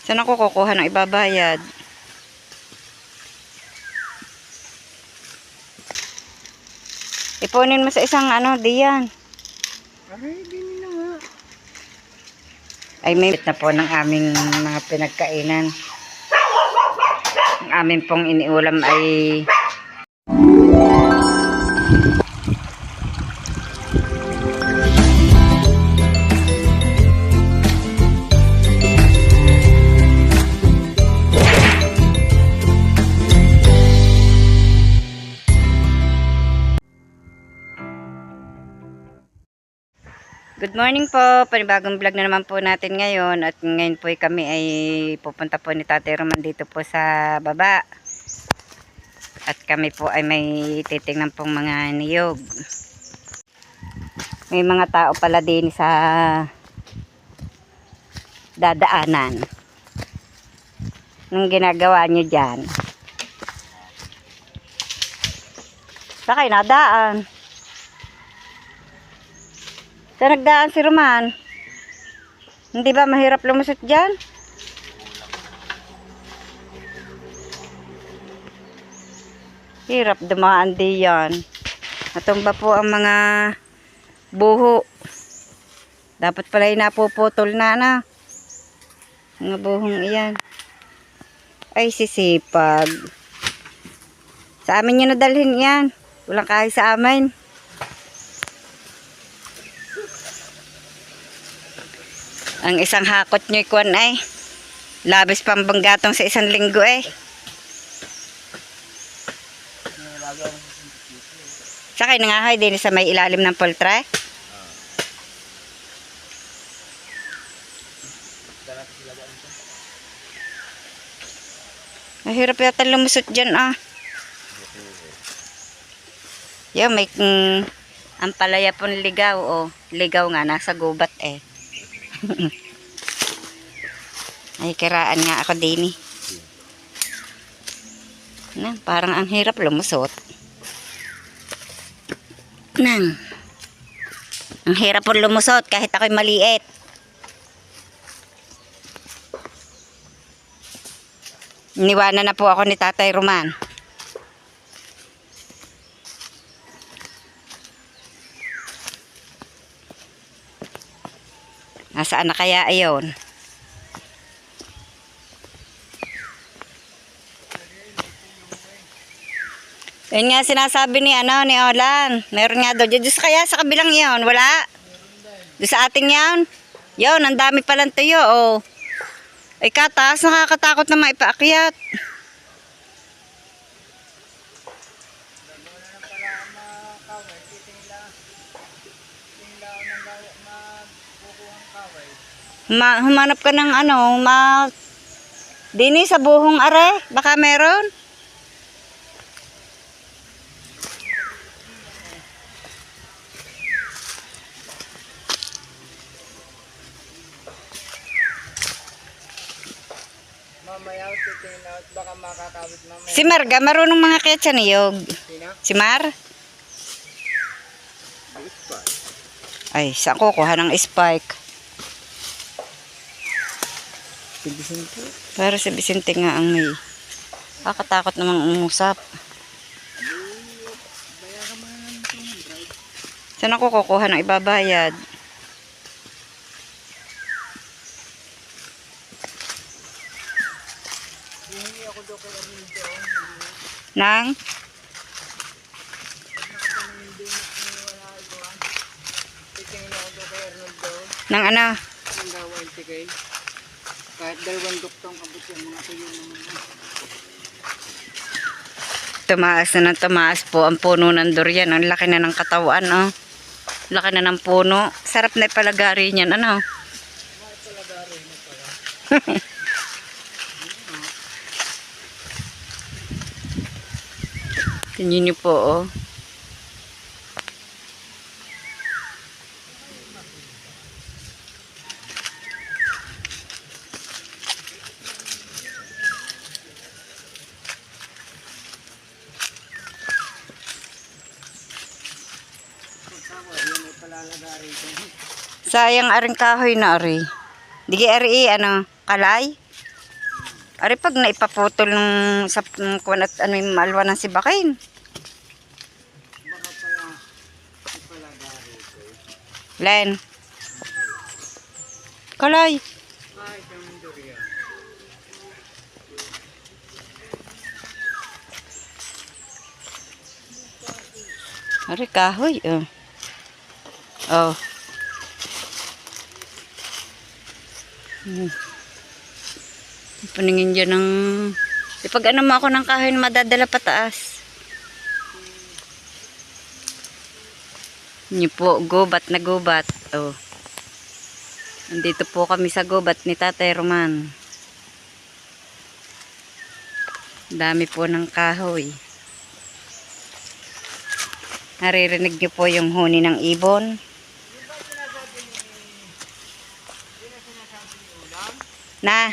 Saan ako kukuha ng ibabayad? Ipunin mo sa isang diyan. Ay, din na nga. Ay, may na po ng aming mga pinagkainan. Ang amin pong iniulam ay good morning po, panibagong vlog na naman po natin ngayon. At ngayon po kami ay pupunta po ni Tatay Roman dito po sa baba. At kami po ay may titingnan pong mga niyog. May mga tao pala din sa dadaanan. Anong ginagawa nyo dyan? Saan kayo nadaan? Saan nagdaan si Roman? Hindi ba mahirap lumusot dyan? Hirap dumaan diyan. Natumba po ang mga buho. Dapat pala yung napuputol na. Mga buhong iyan. Ay, sisipag. Sa amin nyo nadalhin yan. Walang kahit sa amin. Ang isang hakot nyo ikuan ay labis pambanggatong sa isang linggo eh. Sakay nangahay din sa may ilalim ng poltre. Mahirap yata lumusot dyan ah. Yo, may ang palaya pong ligaw oh. Ligaw nga nasa gubat eh. Ay, kiraan nga ako din eh. Parang ang hirap lumusot. Ang hirap po lumusot kahit ako'y maliit. Iniwanan na po ako ni Tatay Roman. Nasaan na kaya ayon? Yun nga sinasabi ni ni Olan. Meron nga doon. Diyos kaya sa kabilang yun. Wala. Doon sa ating yan. Yun, ang dami palang tuyo. Oh. Ay kataas, nakakatakot na maipaakyat. Humanap ka ng dini sa buhong are. Baka meron. Mamaya titingin out, baka makakawit mamaya. Si Marga, marunong mga ketsa niyog. Sino? Si Mar? Ay, saan ko kuha ng spike? Si Vicente. Para si Vicente nga ang may. Kakatakot namang umusap. Saan ako kukuha ng ibabayad? Nang? Nang ano? Ang dawan tigay. Kahit dalawang duktong abot yan mga tuyo naman. Tumaas na ng tumaas po ang puno ng durian. Ang laki na ng katawan, oh. Laki na ng puno. Sarap na ipalagari niyan, ano? Ipalagari na pala. Tingnan niyo po, oh. Sayang aring kahoy na ari. Digi ari kalay. Ari pag naipaputol ng sa kuwan at ano yung malwa ng sibakain. Baka pala, ipalagari ko. Len. Kalay. Ay, isang durian. Ari kahoy. Oh. Oh. Paningin dyan ng... Pag ano mo ako ng kahoy na madadala pataas. Hindi po, gubat na gubat. Oh. Nandito po kami sa gubat ni Tatay Roman. Dami po ng kahoy. Naririnig niyo po yung huni ng ibon. Na?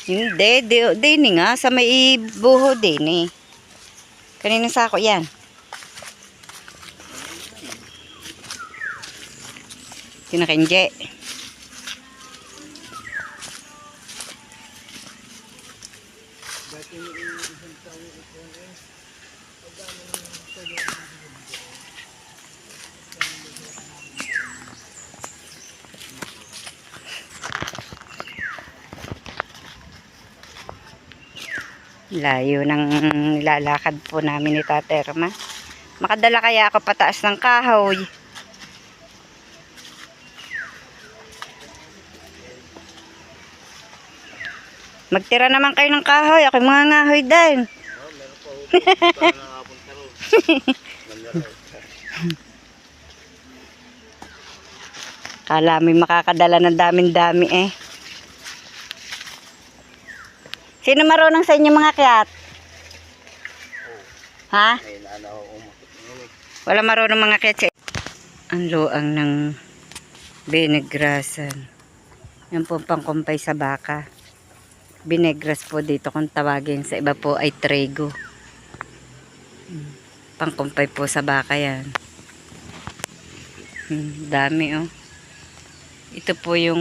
Hindi, di nga. Sa may buho din eh. Kaninang sako yan? Kinakinje. Layo ng lalakad po namin ni Tatay Roma. Makadala kaya ako pataas ng kahoy. Magtira naman kayo ng kahoy. Ako mga ngahoy din. Kala may makakadala ng daming-dami eh. Sino marunong sa inyo mga kiyat? Ha? Wala marunong mga kiyat. Ang luang ng binegrasan. Yan po pangkumpay sa baka. Binegras po dito kung tawagin. Sa iba po ay trigo. Pangkumpay po sa baka yan. Dami oh. Ito po yung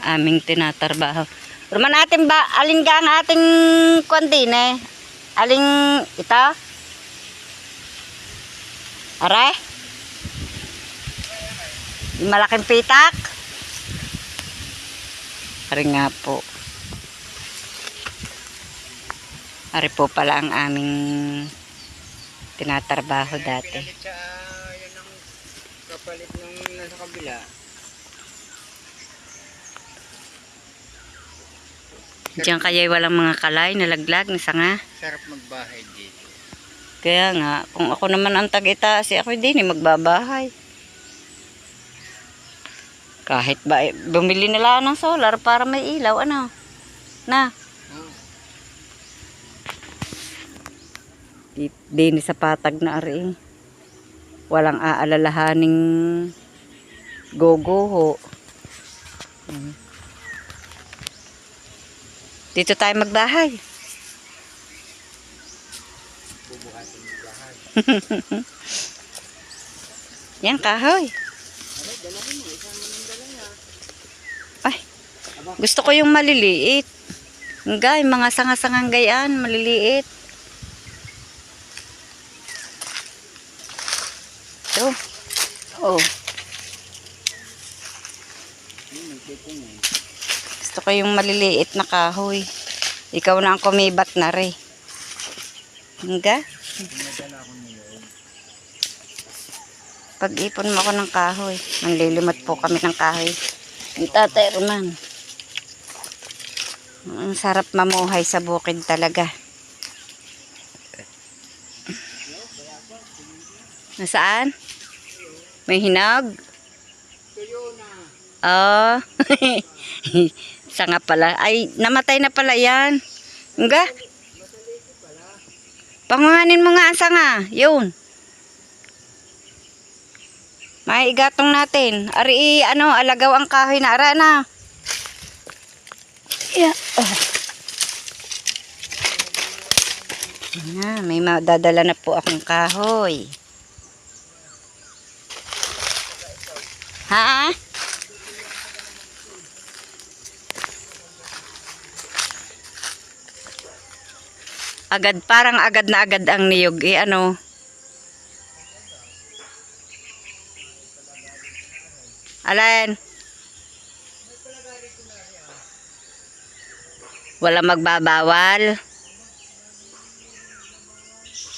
aming tinatarbaho. Roman natin ba, alin ka ang ating kwantin eh? Aling ito? Are? Yung malaking pitak? Are nga po. Are po pala ang aming tinatarbaho dati. Pinalit sa, yan ang kapalit ng nasa kabila. Diyan kaya walang mga kalay, nalaglag, nasanga. Sarap magbahay dito. Kaya nga, kung ako naman ang tag-itaas, ako din magbabahay. Kahit ba, bumili na lang ng solar para may ilaw, ano? Na? Dini sa patag na ari. Walang aalalahaning gogoho. Dito tayo magbahay. Bubuhatin yung bahay. Yan, kahoy. Ano, dalahin mo. Isang mo ng dala niya. Ay, gusto ko yung maliliit. Hanggang, mga sanga-sangang gayaan, maliliit. Ito. Oh. Gusto ko yung maliliit na kahoy. Ikaw na ang kumibat na rin. Hanggang. Pag-ipon mo ako ng kahoy. Manlilimot po kami ng kahoy. Ang Tatay Roman. Ang sarap mamuhay sa bukid talaga. Nasaan? May hinag? Oh. Sanga pala. Ay, namatay na pala yan. Nga? Panguhanin mo nga ang sanga. Yun. May igatong natin. Ari, ano, alagaw ang kahoy na ara na. Yeah. Oh. May madadala na po akong kahoy. Ha? Agad, parang agad na agad ang niyog. Ano? Alin? Wala magbabawal.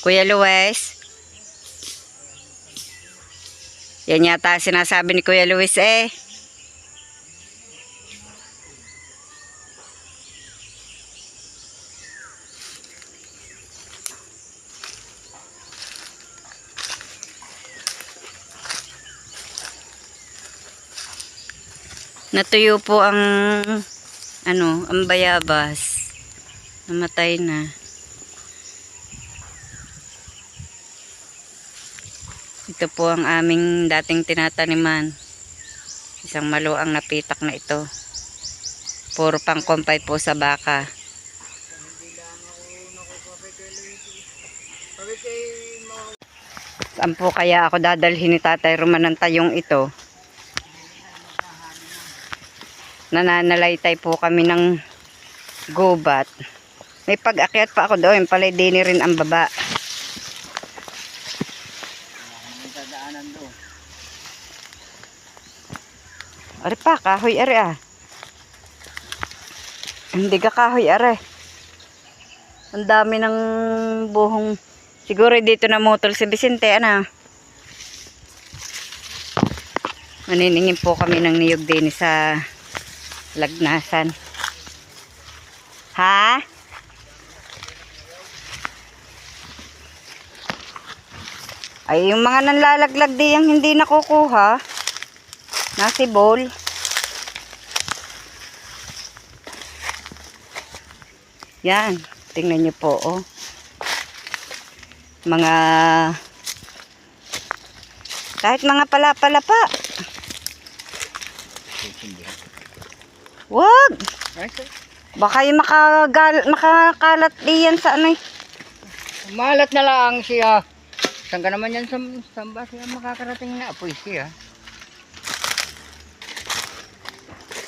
Kuya Luis? Yan yata sinasabi ni Kuya Luis eh. Natuyo po ang ang bayabas. Namatay na. Ito po ang aming dating tinataniman. Isang maluang napitak na ito. Puro pang kumpay po sa baka. Saan po kaya ako dadalhin ni Tatay Roman ng tayong ito? Nananalaytay po kami ng gubat. May pag-akyat pa ako doon. Palay din rin ang baba. Ari pa, kahoy ari ah. Hindi ka kahoy ari. Ang dami ng buhong. Siguro dito na mutol si Vicente, ano. Maniningin po kami ng niyog din sa lagnasan. Ha? Ay, yung mga nanlalaglag di yung hindi nakukuha. Nasi bowl. Yan. Tingnan nyo po, oh. Mga kahit mga pala-pala pa. Wag! Baka yung makakalat diyan sa ano eh. Malat na lang siya. Saan ka naman yan sa ba siya makakarating na apoy siya.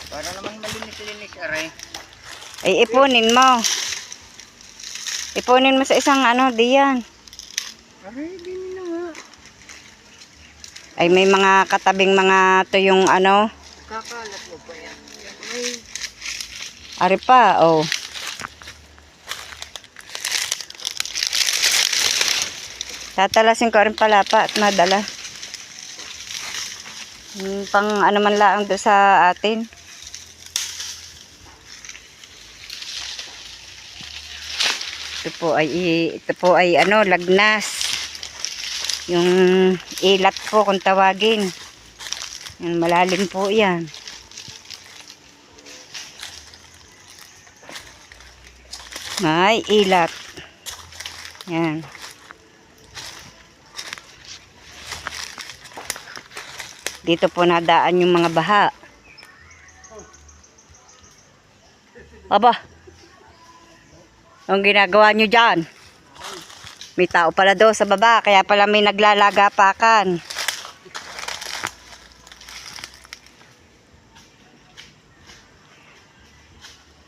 Para naman malinis-linis aray. Ay, ipunin mo. Ipunin mo sa isang diyan. Aray, din na nga. Ay, may mga katabing mga tuyong Kakalat mo pa yan. Ay, ari pa, oh. Tatalasin ko rin pala pa at madala. Pang man lang doon sa atin. Ito po ay lagnas. Yung ilat po kung tawagin. Yung malalim po yan. May ilat. Yan. Dito po nadaan yung mga baha. Aba. Anong ginagawa nyo dyan? May tao pala doon sa baba. Kaya pala may naglalagapakan.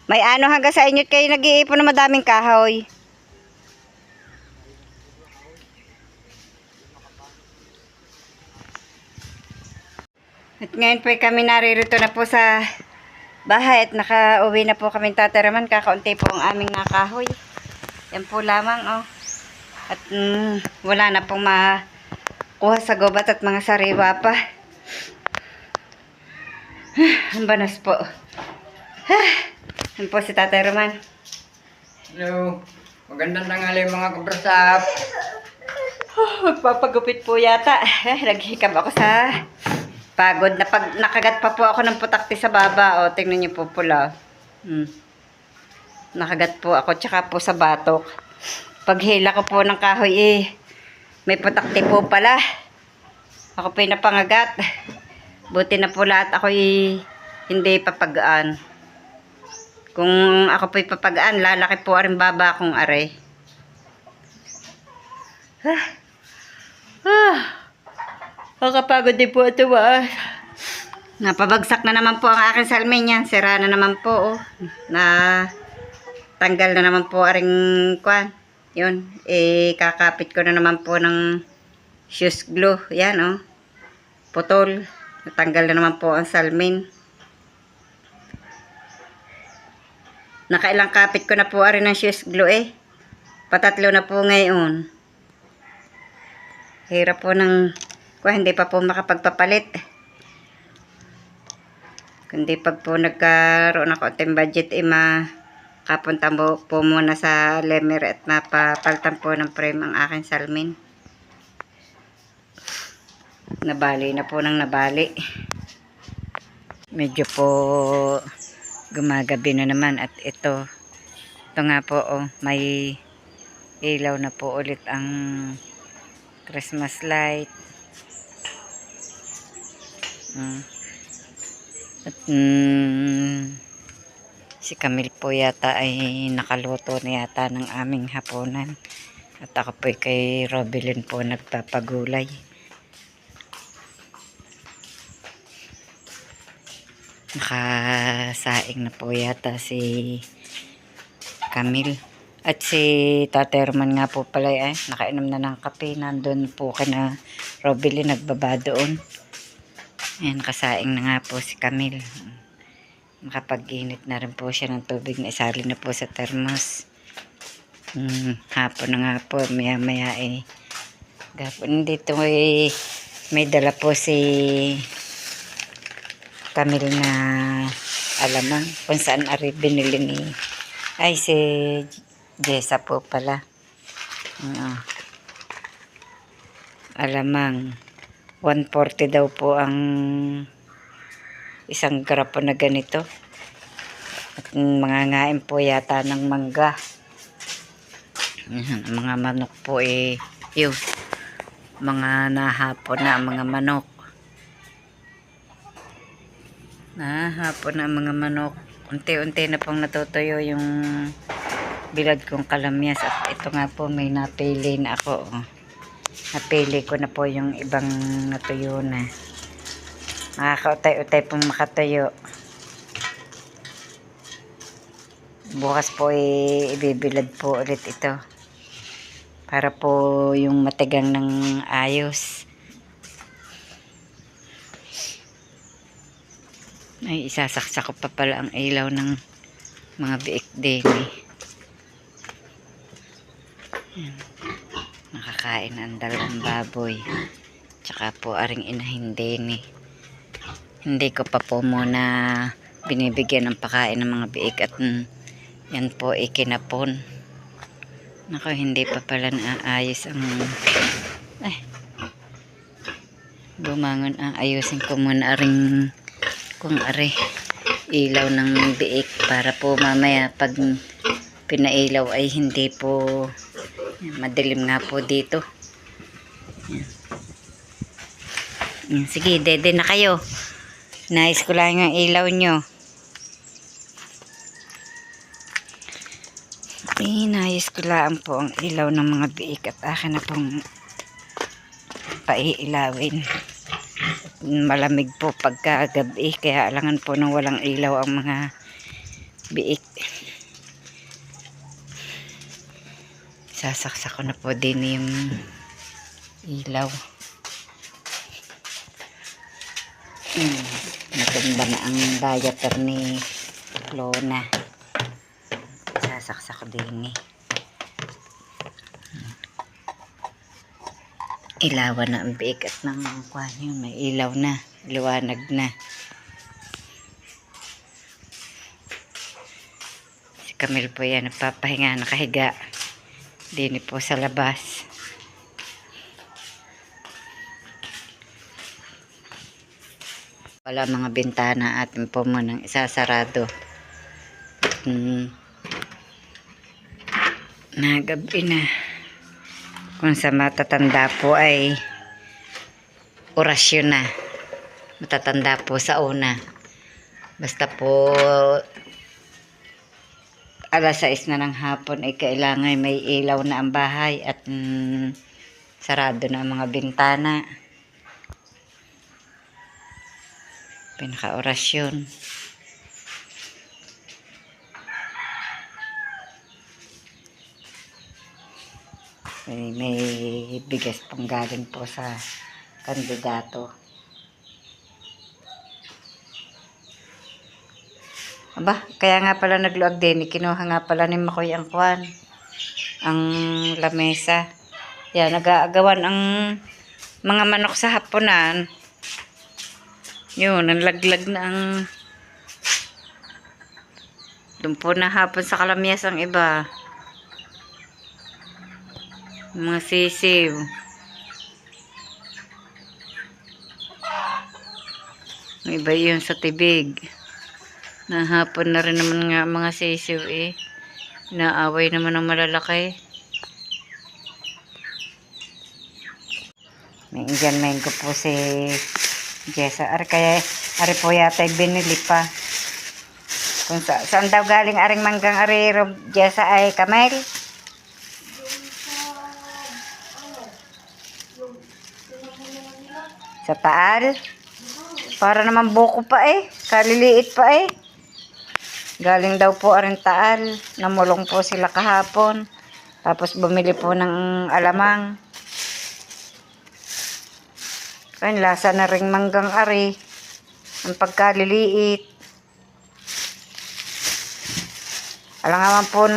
May hanggang sa inyo kayo nag-iipon ng madaming kahoy. At ngayon po kami naririto na po sa bahay at nakauwi na po kami tataraman. Kakaunti po ang aming nakahoy. Yan po lamang, oh. At wala na pong makuha sa gubat at mga sariwa pa. Ang banas po. Yan po si Tatay Roman. hello. Magandang tanghali mga kabrasap. Magpapagupit po yata. Naghikab ako sa pagod. Nakagat pa po ako ng putakti sa baba. O, tingnan niyo po pula. Nakagat po ako tsaka po sa batok. Paghila ko po ng kahoy may putakti po pala. Ako po yung napangagat. Buti na po lahat ako hindi papagaan. Kung ako po papagaan, lalaki po rin baba kong are. Nakapagod din po ito Napabagsak na naman po ang aking salmin yan. Sira na naman po. Na tanggal na naman po aring Yun, kakapit ko na naman po ng shoes glue. Yan, oh. Putol. Natanggal na naman po ang salmin. Nakailang kapit ko na po rin ng shoes glue eh. Patatlo na po ngayon. Hirap po ng, hindi pa po makapagpapalit. Kundi pag po nagkaroon ako ng budget, kapunta po muna sa Lemer at mapapalitan po ng frame ang aking salmin. Nabali na po ng nabali. Medyo po gumagabi na naman at ito nga po, oh, may ilaw na po ulit ang Christmas light. At si Camille po yata ay nakaluto na yata ng aming hapunan. At ako po kay Robelyn po nagpapagulay. Nakasaing na po yata si Camille. At si Tate Herman nga po pala nakainom na ng kape. Nandun po kina Robelyn nagbaba doon. Ayan, nakasaing na nga po si Camille. Makapag-init na rin po siya ng tubig na isali na po sa thermos. Hapon na nga po, maya maya gapon dito may dala po si Camille na alamang kung saan binili ni si Jessa po pala. Alamang 140 daw po ang isang grapo na ganito. At mga ngain po yata ng mangga. Mga manok po yun. Mga nahapon na mga manok. Nahapon na mga manok. Unti-unti na pong natutuyo yung bilad kong kalamyas. At ito nga po may napili na ako. Napili ko na po yung ibang natuyo na. Makakautay-utay pong makatuyo. Bukas po ibibilad po ulit ito. Para po yung matigang ng ayos. Ay, isasaksak ko pa pala ang ilaw ng mga biik din Nakakain ang dalawang baboy. Tsaka po aring inahin din Hindi ko pa po muna binibigyan ng pakain ng mga biik at yan po ikinapon. Nako, hindi pa pala naayos ang bumangon. Ayusin ko muna aring kung ilaw ng biik para po mamaya pag pinailaw ay hindi po madilim nga po dito. Yan. Sige, dede na kayo. Nais ko lang yung ilaw nyo. Nais ko lang po ang ilaw ng mga biik at akin na pong paiilawin. Malamig po pagkagabi kaya alangan po nang walang ilaw ang mga biik. Sasaksak ko na po din yung ilaw. Natumba na ang diaper ni Lona. Sasaksak ko din ilawan na ang biik at ng kwan yun, may ilaw na, liwanag na. Si Camille po yan nagpapahinga, nakahiga din po sa labas. Wala mga bintana atin po munang isasarado. Nagabi na. Kung sa matatanda po ay orasyon na. Matatanda po sa una. Basta po alas 6 na ng hapon ay kailangan may ilaw na ang bahay at sarado na ang mga bintana. Pinaka-orasyon. May bigas pong galing po sa kandidato. Aba, kaya nga pala nagluag din. Kinuha nga pala ni Makoy ang kwan. Ang lamesa. Yan, nag-aagawan ang mga manok sa hapunan. Yun, ang laglag na ang dumpo na hapon sa kalamyas ang iba. Mga sisiw. May iba yun sa tibig. Nahapon na rin naman nga mga sisiw eh. Naaway naman ng malalaki. May Indian mango po si Jessa. Kaya ari po yata binili pa. Kung saan daw galing aring manggang ari Jessa ay Kamel? Sa Taal? Para naman buko pa eh. Kaliliit pa eh. Galing daw po aring Taal. Namulong po sila kahapon. Tapos bumili po ng alamang. Kaya lasa na ring manggang ari. Ang pagkaliliit. Alam naman po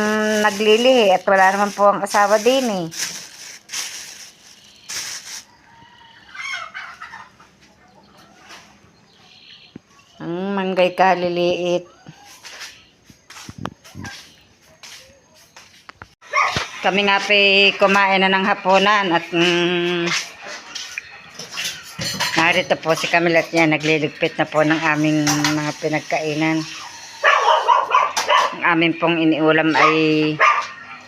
naglilihi at wala naman po ang asawa din eh. Ang manggay kaliliit. Kami nga pa kumain na ng hapunan at narito po si Camille at niya nagliligpit na po ng aming mga pinagkainan. Ang amin pong iniulam ay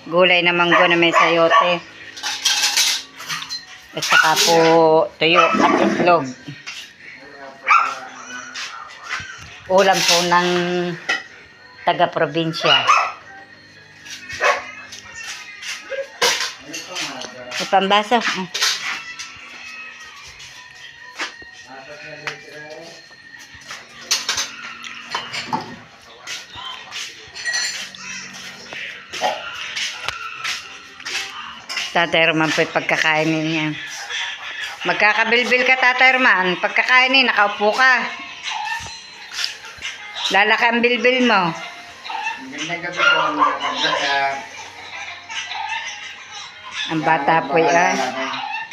gulay na manggo na may sayote. At saka po tuyo at itlog. Ulam po ng taga-probinsya. May pambasa. Tatay Roman po pagkakainin niya. Magkakabilbil ka, Tatay Roman. Pagkakainin, nakaupo ka. Lalaki ang bilbil mo. Ang bata po yan.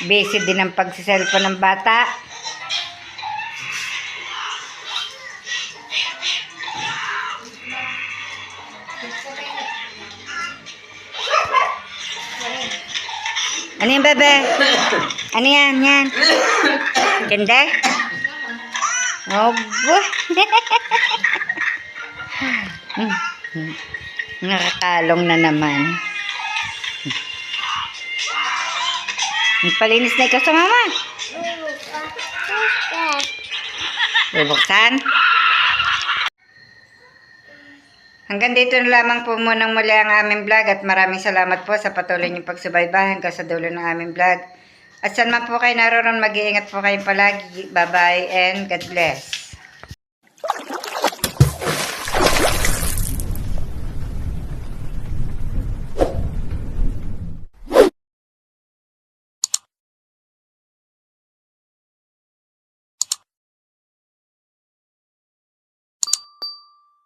Busy din ang pagsiselfon ng bata. Ano yan, bebe? Ano yan? Yan? Ganda? Oh, boy. Nakakalong na naman. Palinis na ikaw sa mama. Bubuksan. Hanggang dito na lamang po munang muli ang aming vlog at maraming salamat po sa patuloy niyong pagsubaybay hanggang sa dulo ng aming vlog. At saan man po kayo naroon, mag-iingat po kayong palagi. Bye-bye and God bless.